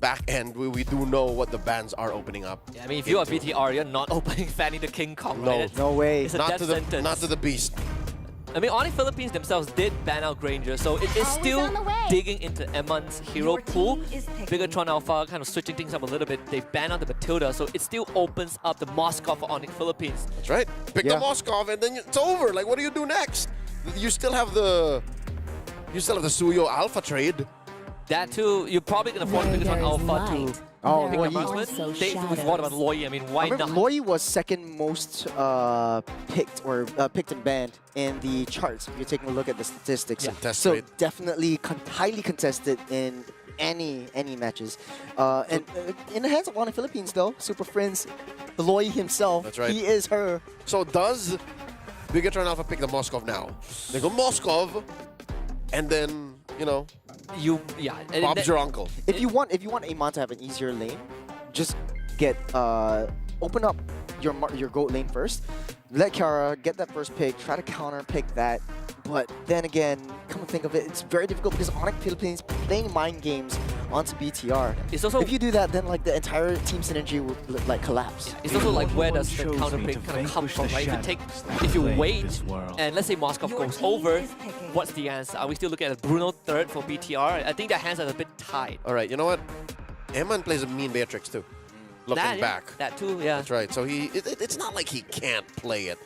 back end, we do know what the bans are opening up. Yeah, I mean, if you are BTR, you're not opening Fanny the King Kong, No. right? It's- No way. It's a Not death to the sentence. not to the beast. I mean, Onic Philippines themselves did ban out Granger, so it is Always still on the way. digging into Eman's hero Your pool. team is picking. Bigetron Alpha kind of switching things up a little bit. They've banned out the Matilda, so it still opens up the Moscow for Onic Philippines. That's right. Pick the Yeah. Moskov and then it's over. Like, what do you do next? You still have the Suyo Alpha trade. That too, you're probably going to force Where Bigetron there is Alpha light, to Oh, pick well, a you- marksman. They what about Loy? I mean, why I remember not? Loy was second most picked and banned in the charts. If you're taking a look at the statistics, Yeah. Contest so rate. definitely highly contested in any matches. And in the hands of Onic Philippines, though, Super Friends, the Loy himself, That's right. he is her. So does Bigetron Alpha pick the Moskov now? They go Moskov, and then, you know, Yeah. and Bob's that- your uncle. If you want Amon to have an easier lane, just get open up your goat lane first. Let Kiara get that first pick, try to counter pick that. But then again, come to think of it, it's very difficult because Onic Philippines playing mind games onto BTR. It's also If you do that, then like the entire team synergy will like collapse. It's also like where does the Chose counter me pick to kind of come vanquish from, the right? shadows If you that wait, plague this world. and let's say Moscow Your goes team over, is picking. what's the answer? Are we still looking at Bruno third for BTR? I think their hands are a bit tied. All right, you know what? Eman plays a mean Beatrix too. Looking That, yeah, back. that too, yeah. That's right. So it's not like he can't play it.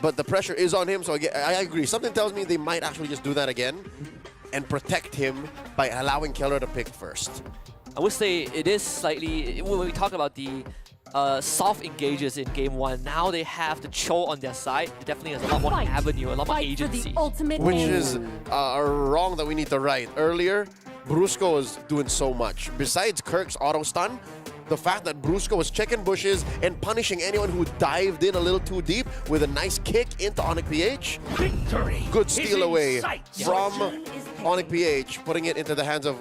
But the pressure is on him, so I agree. Something tells me they might actually just do that again and protect him by allowing Keller to pick first. I would say it is slightly, when we talk about the soft engages in game one, now they have the Cho on their side. It definitely has a lot more Fight. avenue, a lot more Fight for agency. the ultimate Which aim. is a wrong that we need to right. Earlier, Brusco was doing so much. Besides Kirk's auto stun, the fact that Brusco was checking bushes and punishing anyone who dived in a little too deep with a nice kick into Onic PH. Victory Good is steal in away sight. from Your team is picking. Onic PH, putting it into the hands of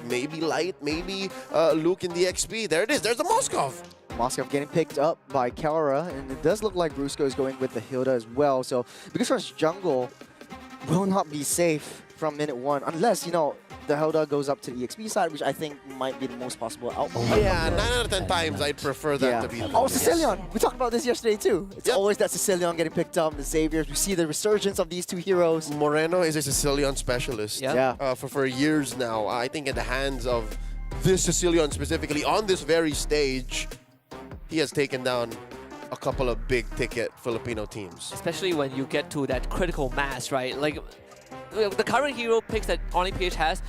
maybe Light, maybe Luke in the XP. There it is. There's the Moskov. Moskov getting picked up by Kelra, and it does look like Brusco is going with the Hilda as well. So Bigetron's jungle will not be safe from minute one unless, you know, the Hilda goes up to the EXP side, which I think might be the most possible outcome. Yeah, 9 out of 10 times I'd prefer that to be the Oh, case. Sicilian! We talked about this yesterday too. It's Yep. always that Sicilian getting picked up, the Saviors. We see the resurgence of these two heroes. Moreno is a Sicilian specialist. Yeah. Yeah. For years now. I think in the hands of this Sicilian specifically, on this very stage, he has taken down a couple of big-ticket Filipino teams. Especially when you get to that critical mass, right? Like, the current hero picks that Onic PH has,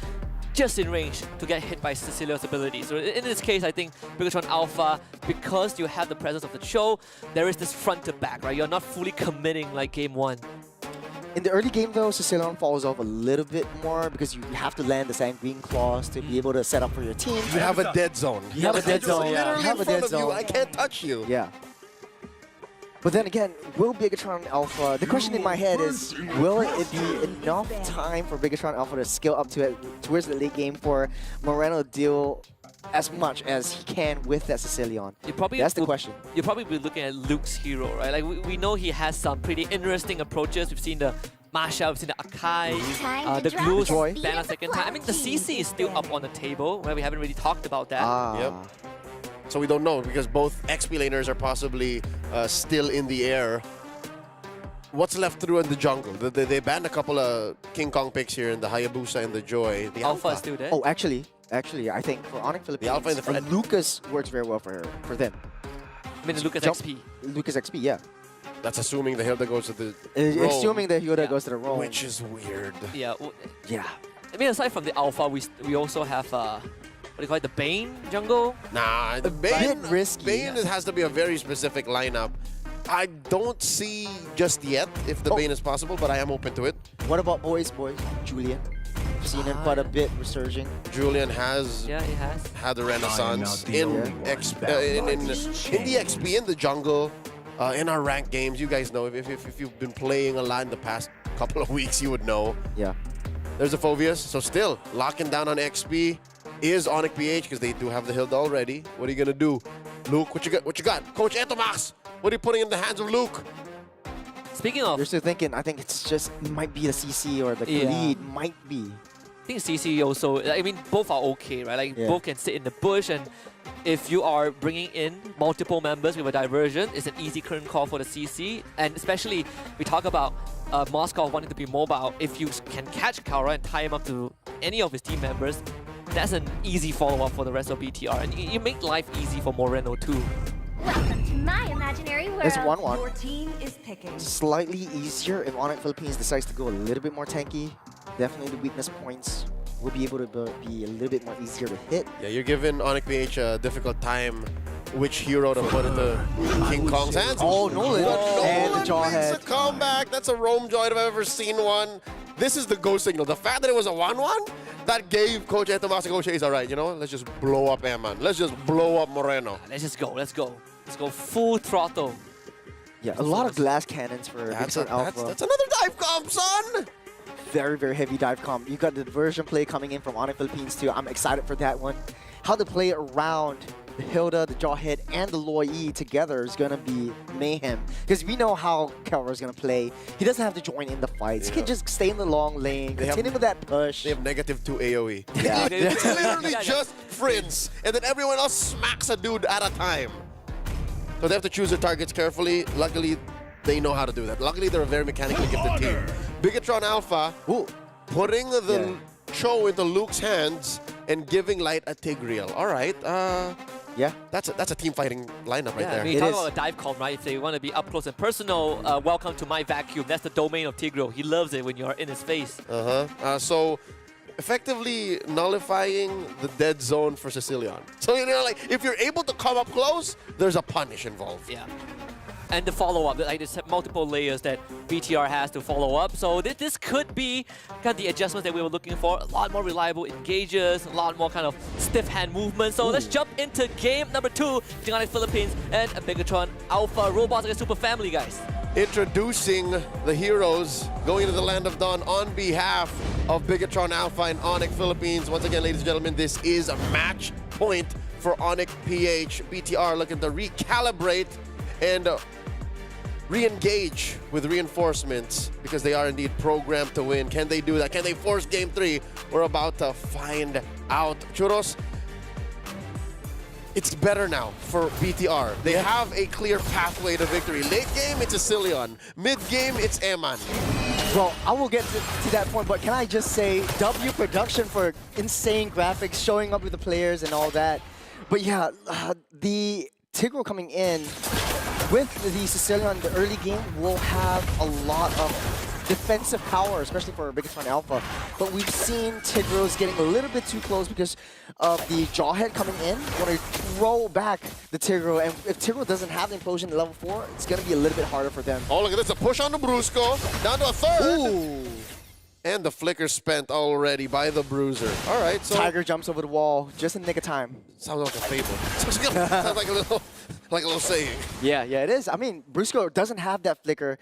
just in range to get hit by Cecilia's abilities. So in this case, I think Bigetron Alpha, because you have the presence of the Cho, there is this front to back, right? You're not fully committing like game one. In the early game though, Sicilian falls off a little bit more because you have to land the Sanguine Claws to be able to set up for your team. You have a dead zone. You have a dead It's zone. literally You have in a front dead of you. zone. I can't touch you. Yeah. But then again, will Bigetron Alpha, the question in my head is, will it be enough time for Bigetron Alpha to scale up to it towards the late game for Moreno to deal as much as he can with that Sicilian? You probably That's the will- question. You'll probably be looking at Luke's hero, right? Like we know he has some pretty interesting approaches. We've seen the Masha, we've seen the Akai, Time to the drop Glue, the speed ban a of the second time. I mean, the cloud CC is still up on the table, where we haven't really talked about that. Yep. So we don't know because both XP laners are possibly still in the air. What's left through in the jungle? They banned a couple of King Kong picks here in the Hayabusa and the Joy. The Alpha is still there. Oh, actually, I think for Onic Philippines, Alpha in the front. Lucas works very well for them. I mean, Lucas Jump- XP. Lucas XP, yeah. That's assuming the Hilda goes to the Rome, Assuming that Hilda Yeah. goes to the Rome. which is weird. Yeah. Yeah. I mean, aside from the Alpha, we also have what do you call it, the Bane jungle. Nah, the bit Bane, risky. Bane has to be a very specific lineup. I don't see just yet if the Oh. Bane is possible, but I am open to it. What about boys? Julian. I've seen him quite a bit resurging. Julian has Yeah, it has. had the renaissance not the in, only one XP, that in likes the XP, in the jungle, in our ranked games. You guys know, if you've been playing a lot in the past couple of weeks, you would know. Yeah. There's a Phobius, so still locking down on XP is Onic PH because they do have the Hilda already. What are you gonna do, Luke? What you got? What you got, Coach Etomax? What are you putting in the hands of Luke? Speaking of, You're still thinking, I think it's just might be the CC or the Yeah. lead might be. think CC also, I mean, both are okay, right? Like, both can sit in the bush, and if you are bringing in multiple members with a diversion, it's an easy current call for the CC. And especially, we talk about Moscow wanting to be mobile. If you can catch Kara and tie him up to any of his team members, that's an easy follow-up for the rest of BTR. And you make life easy for Moreno too. Welcome to my imaginary world. It's 1-1. Your team is picking. Slightly easier if Onic Philippines decides to go a little bit more tanky. Definitely the weakness points will be able to be a little bit more easier to hit. Yeah, you're giving Onic PH a difficult time which hero to put into King Kong's hands. Oh, Nolan. And the Nolan jaw makes a head. comeback. That's a roam joy if I've ever seen one. This is the go signal. The fact that it was a 1-1, that gave Coach Tomás Goche's all right, you know, let's just blow up Eman. Let's just blow up Moreno. Let's just go, let's go. Let's go full throttle. Yeah, a lot of glass cannons for Bigetron Alpha. That's another dive comp, son! Very, very heavy dive comp. You got the diversion play coming in from Onic Philippines too. I'm excited for that one. How to play around the Hilda, the Jawhead, and the Loi E together is going to be mayhem. Because we know how Kelra is going to play. He doesn't have to join in the fights. He can just stay in the long lane, continue with that push. They have -2 AoE. Yeah. It's literally just Fritz, and then everyone else smacks a dude at a time. So they have to choose their targets carefully. Luckily, they know how to do that. Luckily, they're a very mechanically gifted team. Bigetron Alpha putting the Cho into Luke's hands and giving light at Tigreal. All right. Yeah. That's a team fighting lineup right there. I mean, talk about a dive comp, right? If they want to be up close and personal, welcome to my vacuum. That's the domain of Tigreal. He loves it when you're in his face. So effectively nullifying the dead zone for Sicilian. So, you know, like, if you're able to come up close, there's a punish involved. Yeah. And the follow-up, like there's multiple layers that BTR has to follow up. So this could be kind of the adjustments that we were looking for. A lot more reliable engages, a lot more kind of stiff hand movement. So let's jump into game number 2, Onic Philippines and Bigetron Alpha Robots against Super Family, guys. Introducing the heroes going into the Land of Dawn on behalf of Bigetron Alpha and Onic Philippines. Once again, ladies and gentlemen, this is a match point for Onic PH. BTR looking to recalibrate and re-engage with reinforcements because they are indeed programmed to win. Can they do that? Can they force game 3? We're about to find out. Churros, it's better now for BTR. They have a clear pathway to victory. Late game, it's Sicilian. Mid game, it's Eman. Well, I will get to that point, but can I just say W Production for insane graphics, showing up with the players and all that. But yeah, the Tigreal coming in with the Sicilian in the early game will have a lot of defensive power, especially for Bigetron Alpha. But we've seen Tigreal's getting a little bit too close because of the Jawhead coming in. Want to throw back the Tigreal, and if Tigreal doesn't have the implosion at level 4, it's going to be a little bit harder for them. Oh, look at this, a push on the Brusco, down to a third. Ooh. And the flicker spent already by the Bruiser. All right, so Tiger jumps over the wall just in the nick of time. sounds like a fable. Sounds like a little saying. Yeah, it is. I mean, Brusco doesn't have that flicker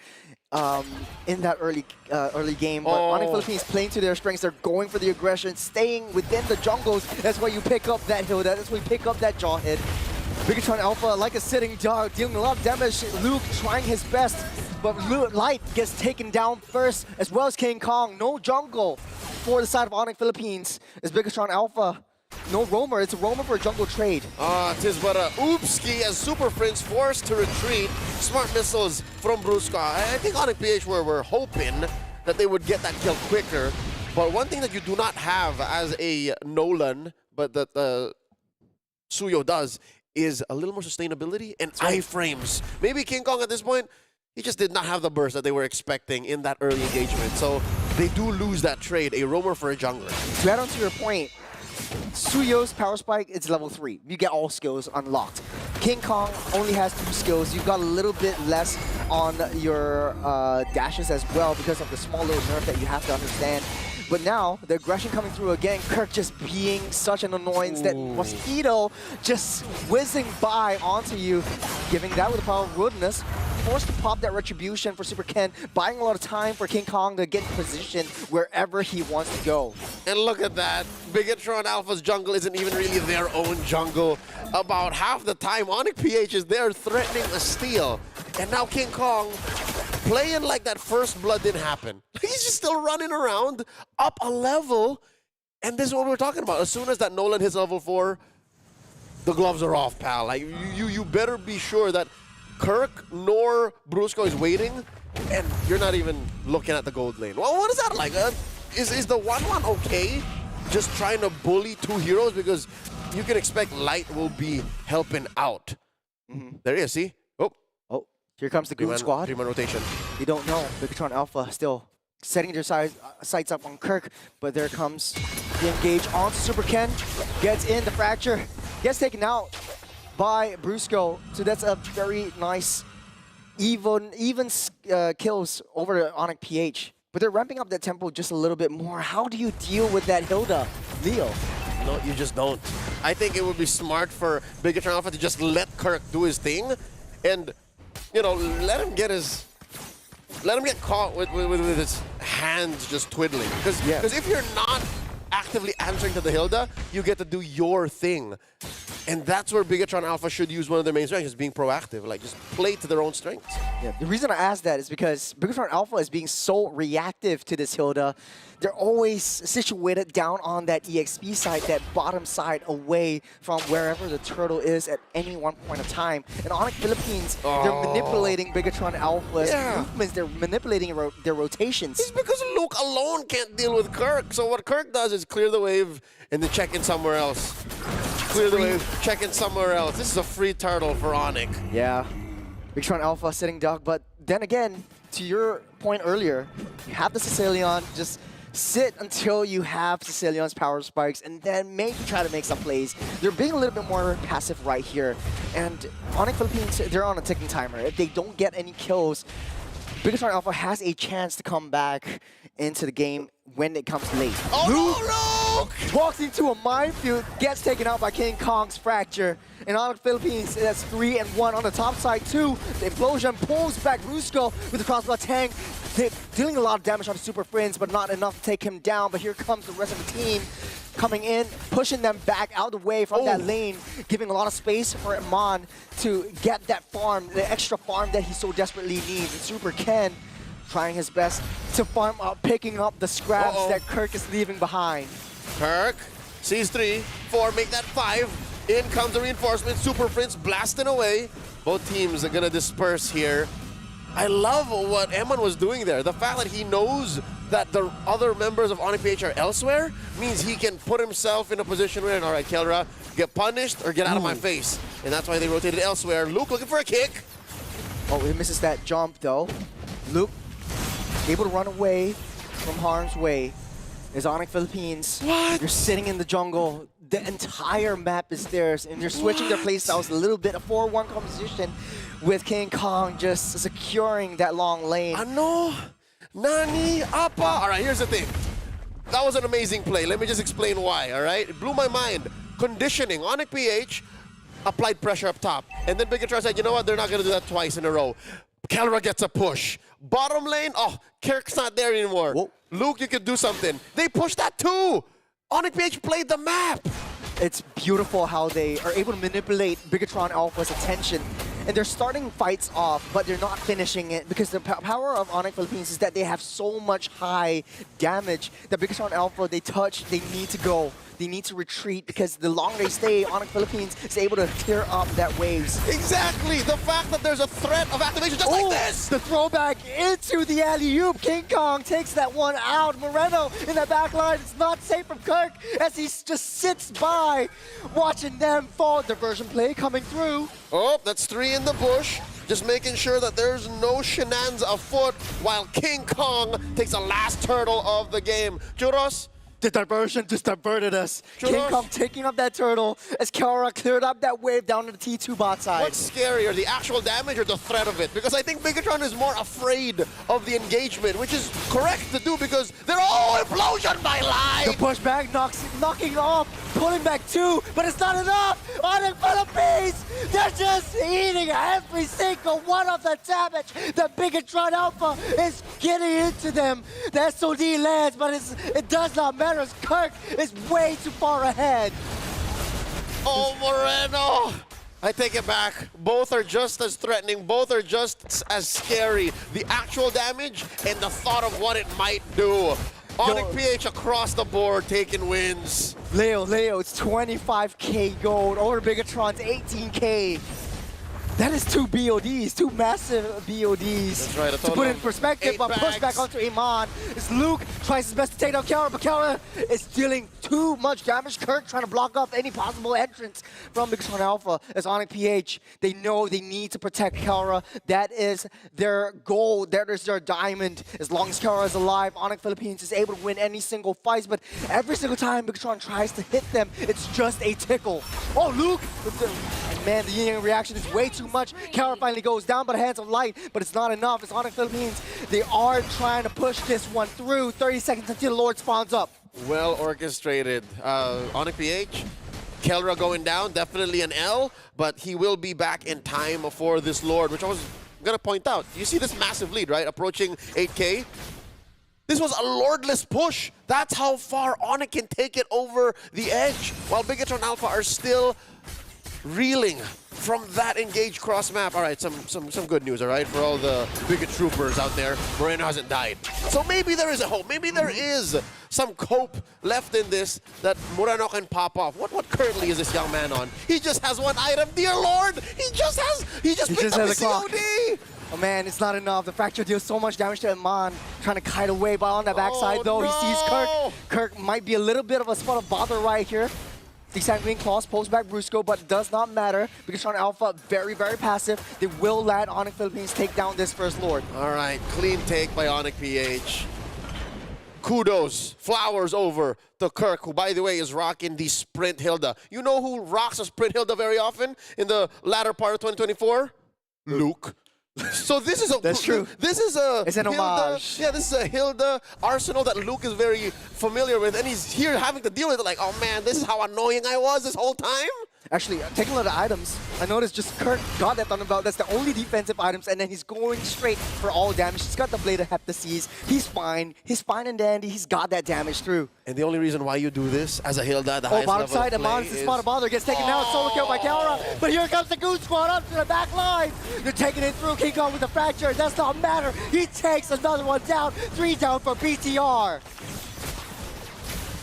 in that early game, but Onic Philippines playing to their strengths. They're going for the aggression, staying within the jungles. That's why you pick up that Hilda. That's why you pick up that Jawhead. Bigetron Alpha, like a sitting dog, dealing a lot of damage. Luke trying his best, but Light gets taken down first, as well as King Kong. No jungle for the side of Onic Philippines. It's Bigetron Alpha. No roamer. It's a roamer for a jungle trade. Tis but a oopski as Super Prince forced to retreat. Smart missiles from Brusco. I think Onic PH were hoping that they would get that kill quicker. But one thing that you do not have as a Nolan, but that Suyo does, is a little more sustainability and iframes. Maybe King Kong at this point, he just did not have the burst that they were expecting in that early engagement. So they do lose that trade, a roamer for a jungler. To add on to your point, Suyo's Power Spike is level 3. You get all skills unlocked. King Kong only has 2 skills. You've got a little bit less on your dashes as well because of the small little nerf that you have to understand. But now, the aggression coming through again, Kirk just being such an annoyance that Mosquito just whizzing by onto you, giving that with the power of rudeness, forced to pop that retribution for Super Ken, buying a lot of time for King Kong to get in position wherever he wants to go. And look at that. Bigetron Alpha's jungle isn't even really their own jungle. About half the time, Onic PH is there threatening a steal. And now King Kong playing like that first blood didn't happen. He's just still running around, up a level, And this is what we're talking about. As soon as that Nolan hits level 4, the gloves are off, pal. Like, you better be sure that Kirk nor Brusco is waiting, and you're not even looking at the gold lane. Well, what is that like? Is the 1-1 okay? Just trying to bully 2 heroes? Because you can expect Light will be helping out. There he is, see? Oh, here comes the Goon Squad. 3-man rotation. You don't know. Bigetron Alpha still setting their sights up on Kirk, but there comes the engage onto Super Ken. Gets in the fracture. Gets taken out by Brusco. So that's a very nice, even kills over Onic PH. But they're ramping up that tempo just a little bit more. How do you deal with that Hilda, Leo? No, you just don't. I think it would be smart for Bigetron Alpha to just let Kirk do his thing, and let him get caught with his hands just twiddling. Because if you're not actively answering to the Hilda, you get to do your thing. And that's where Bigetron Alpha should use one of their main strengths, is being proactive, like just play to their own strengths. Yeah, the reason I asked that is because Bigetron Alpha is being so reactive to this Hilda. They're always situated down on that EXP side, that bottom side, away from wherever the turtle is at any one point of time. And Onic Philippines, they're manipulating Bigetron Alpha's movements. They're manipulating their rotations. It's because Luke alone can't deal with Kirk. So what Kirk does is clear the wave and then check in somewhere else. Clear the wave, check in somewhere else. This is a free turtle for Onic. Yeah, Bigetron Alpha sitting duck, but then again, to your point earlier, you have the Sicilian, just sit until you have Sicilian's power spikes and then maybe try to make some plays. They're being a little bit more passive right here. And Onic Philippines, they're on a ticking timer. If they don't get any kills, Bigetron Alpha has a chance to come back into the game when it comes late. Oh, Luke walks into a minefield, gets taken out by King Kong's fracture. And Onic Philippines, that's 3-1 on the top side too. The implosion pulls back Brusco with the crossbow tank, dealing a lot of damage on the Super Friends, but not enough to take him down. But here comes the rest of the team coming in, pushing them back out of the way from that lane, giving a lot of space for Iman to get that farm, the extra farm that he so desperately needs. And Super Ken trying his best to farm up, picking up the scraps that Kirk is leaving behind. Kirk sees 3, 4, make that 5. In comes the reinforcement. Super Prince blasting away. Both teams are gonna disperse here. I love what Eman was doing there. The fact that he knows that the other members of Onic PH are elsewhere means he can put himself in a position where, all right, Kelra, get punished or get out of my face. And that's why they rotated elsewhere. Luke looking for a kick. Oh, he misses that jump though. Luke able to run away from harm's way. Is Onic Philippines. What? You're sitting in the jungle. The entire map is theirs, and they're switching their playstyles a little bit. A 4-1 composition with King Kong just securing that long lane. Ano? Nani? Apa? All right, here's the thing. That was an amazing play. Let me just explain why, all right? It blew my mind. Conditioning. Onic PH applied pressure up top. And then Bigetron said, you know what? They're not going to do that twice in a row. Kelra gets a push. Bottom lane, Kirk's not there anymore. Whoa. Luke, you could do something. They pushed that too. Onic PH played the map. It's beautiful how they are able to manipulate Bigetron Alpha's attention. And they're starting fights off, but they're not finishing it because the power of Onic Philippines is that they have so much high damage that Bigetron Alpha, they touch, they need to go. They need to retreat because the longer they stay, Onic Philippines is able to clear up that waves. Exactly. The fact that there's a threat of activation just like this. The throwback into the alley-oop. King Kong takes that one out. Moreno in the back line. It's not safe from Kirk as he just sits by watching them fall. Diversion play coming through. Oh, that's 3 in the bush. Just making sure that there's no shenanigans afoot while King Kong takes the last turtle of the game. Churros? The diversion just diverted us. Churros. King Kong taking up that turtle as Kelra cleared up that wave down to the T2 bot side. What's scarier, the actual damage or the threat of it? Because I think Bigetron is more afraid of the engagement, which is correct to do because they're all implosion by Light. The pushback knocking off, pulling back 2, but it's not enough. Onic Philippines, they're just eating every single one of the damage that Bigetron Alpha is getting into them. The SOD lands, but it does not matter as Kirk is way too far ahead. Oh, Moreno! I take it back. Both are just as threatening. Both are just as scary. The actual damage and the thought of what it might do. Onic PH across the board taking wins. Leo, it's 25k gold over Bigetron's 18k. That is 2 BODs, 2 massive BODs. That's right, a to total put in of perspective, 8 but push back bags. onto Iman. As Luke tries his best to take down Kiara, but Kiara is dealing too much damage. Kirk trying to block up any possible entrance from Bigetron Alpha. As Onic PH, they know they need to protect Kiara. That is their goal, that is their diamond. As long as Kiara is alive, Onic Philippines is able to win any single fight, but every single time Bigetron tries to hit them, it's just a tickle. Oh, Luke! And man, the yin reaction is way too much. Kiara finally goes down by the hands of light, but it's not enough. It's Onic Philippines. They are trying to push this one through. 30 seconds until the Lord spawns up. Well orchestrated. Onic PH, Kelra going down, definitely an L, but he will be back in time for this Lord, which I was going to point out. You see this massive lead, right? Approaching 8K. This was a lordless push. That's how far Onic can take it over the edge, while Bigetron Alpha are still reeling from that engaged cross map. All right, some good news, all right, for all the Bigot troopers out there. Moreno hasn't died. So maybe there is a hope. Maybe there is some cope left in this that Moreno can pop off. What currently is this young man on? He just has one item, dear Lord. He just picked up his COD. Oh man, it's not enough. The fracture deals so much damage to Iman. Trying to kite away, but on the backside though, no. he sees Kirk. Kirk might be a little bit of a spot of bother right here. The Sanguine Claws pulls back Brusco, but it does not matter because Bigetron Alpha very, very passive. They will let Onic Philippines take down this first Lord. All right, clean take by Onic PH. Kudos, flowers over to Kirk, who, by the way, is rocking the Sprint Hilda. You know who rocks a Sprint Hilda very often in the latter part of 2024? Luke. So this is a That's true. This is a It's an Hilda, homage. yeah, this is a Hilda arsenal that Luke is very familiar with, and he's here having to deal with it like, oh man, this is how annoying I was this whole time. Actually, taking a look at the items, I noticed just Kirk got that Thunderbolt. That's the only defensive items, and then he's going straight for all damage. He's got the Blade of Heptases. He's fine. He's fine and dandy. He's got that damage through. And the only reason why you do this as a Hilda, the Oh, highest bottom level side, of play Amon's the is... spot of bother. Gets taken down. Solo kill by Kiara. But here comes the Goon Squad up to the back line. They're taking it through. King Kong with the fracture. It does not matter. He takes another one down. 3 down for BTR.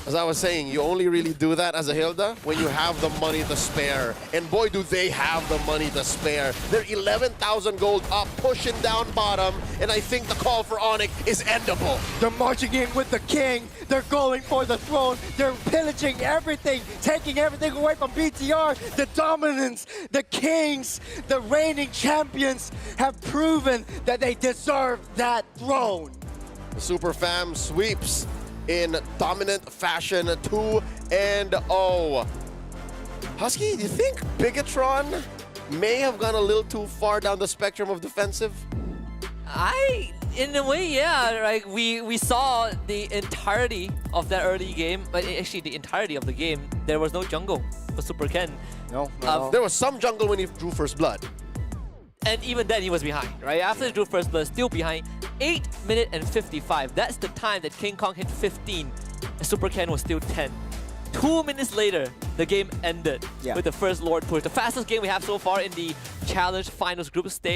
As I was saying, you only really do that as a Hilda when you have the money to spare. And boy, do they have the money to spare. They're 11,000 gold up, pushing down bottom, and I think the call for Onic is endable. They're marching in with the king. They're going for the throne. They're pillaging everything, taking everything away from BTR. The dominance, the kings, the reigning champions have proven that they deserve that throne. The Super Fam sweeps in dominant fashion, 2-0. Husky, do you think Bigetron may have gone a little too far down the spectrum of defensive? In a way, yeah. Like we saw the entirety of that early game, but actually the entirety of the game, there was no jungle for Super Ken. No, There was some jungle when he drew first blood. And even then, he was behind, right? After he drew first blood, still behind. 8 minutes and 55. That's the time that King Kong hit 15. And Super Ken was still 10. 2 minutes later, the game ended with the first Lord push. The fastest game we have so far in the Challenge Finals group stage.